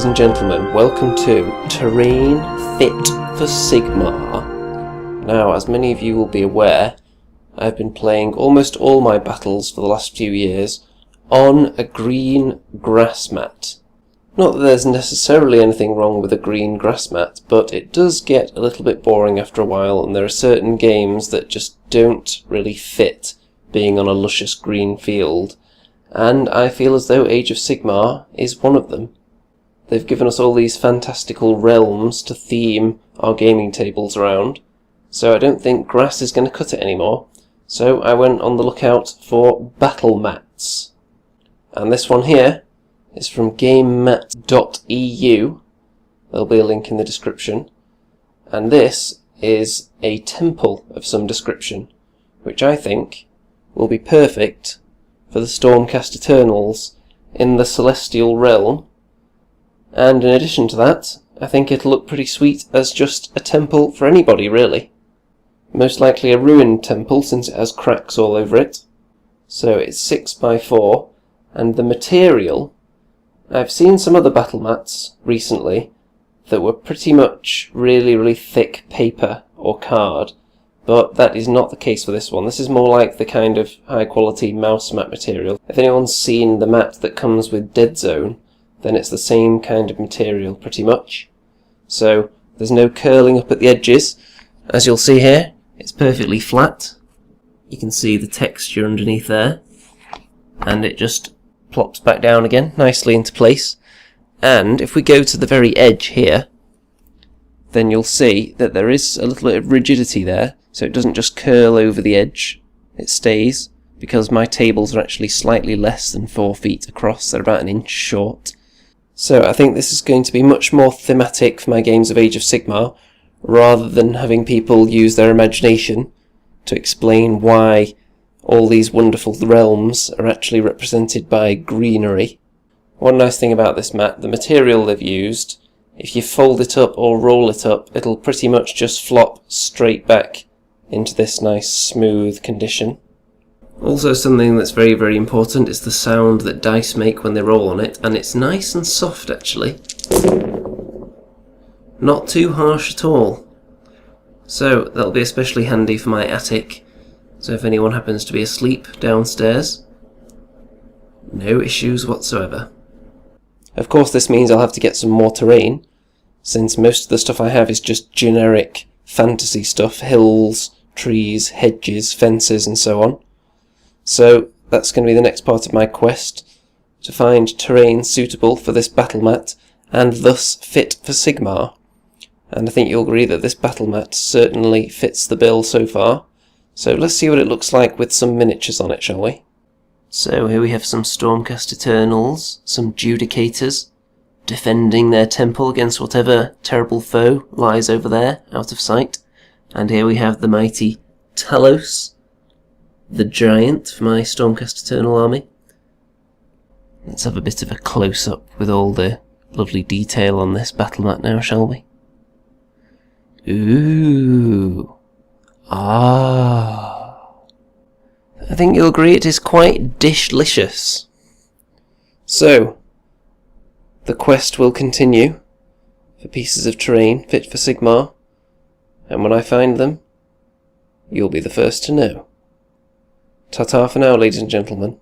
ladies and gentlemen, welcome to Terrain Fit for Sigmar. Now, as many of you will be aware, I've been playing almost all my battles for the last few years on a green grass mat. Not that there's necessarily anything wrong with a green grass mat, but it does get a little bit boring after a while, and there are certain games that just don't really fit being on a luscious green field, and I feel as though Age of Sigmar is one of them. They've given us all these fantastical realms to theme our gaming tables around, so I don't think grass is going to cut it anymore. So I went on the lookout for battle mats. And this one here is from gamemat.eu. There'll be a link in the description. And this is a temple of some description, which I think will be perfect for the Stormcast Eternals in the Celestial Realm. And in addition to that, I think it'll look pretty sweet as just a temple for anybody, really. Most likely a ruined temple, since it has cracks all over it. So it's 6x4, and the material... I've seen some other battle mats recently that were pretty much really thick paper or card, but that is not the case for this one. This is more like the kind of high quality mouse mat material. If anyone's seen the mat that comes with Dead Zone, then it's the same kind of material pretty much. So there's no curling up at the edges. As you'll see here, it's perfectly flat. You can see the texture underneath there, and it just plops back down again nicely into place. And if we go to the very edge here, then you'll see that there is a little bit of rigidity there, so it doesn't just curl over the edge, it stays, because my tables are actually slightly less than 4 feet across, they're about an inch short. So I think this is going to be much more thematic for my games of Age of Sigmar, rather than having people use their imagination to explain why all these wonderful realms are actually represented by greenery. One nice thing about this mat, the material they've used, if you fold it up or roll it up, it'll pretty much just flop straight back into this nice smooth condition. Also, something that's very important is the sound that dice make when they roll on it, and it's nice and soft actually. Not too harsh at all. So that'll be especially handy for my attic, so if anyone happens to be asleep downstairs, no issues whatsoever. Of course this means I'll have to get some more terrain, since most of the stuff I have is just generic fantasy stuff, hills, trees, hedges, fences and so on. So that's going to be the next part of my quest, to find terrain suitable for this battle mat, and thus fit for Sigmar. And I think you'll agree that this battle mat certainly fits the bill so far. So let's see what it looks like with some miniatures on it, shall we? So here we have some Stormcast Eternals, some Judicators, defending their temple against whatever terrible foe lies over there, out of sight. And here we have the mighty Talos, the giant for my Stormcast Eternal army. Let's have a bit of a close-up with all the lovely detail on this battle mat now, shall we? Ooh. Ah. I think you'll agree it is quite dishlicious. So, the quest will continue for pieces of terrain fit for Sigmar, and when I find them, you'll be the first to know. Ta-ta for now, ladies and gentlemen.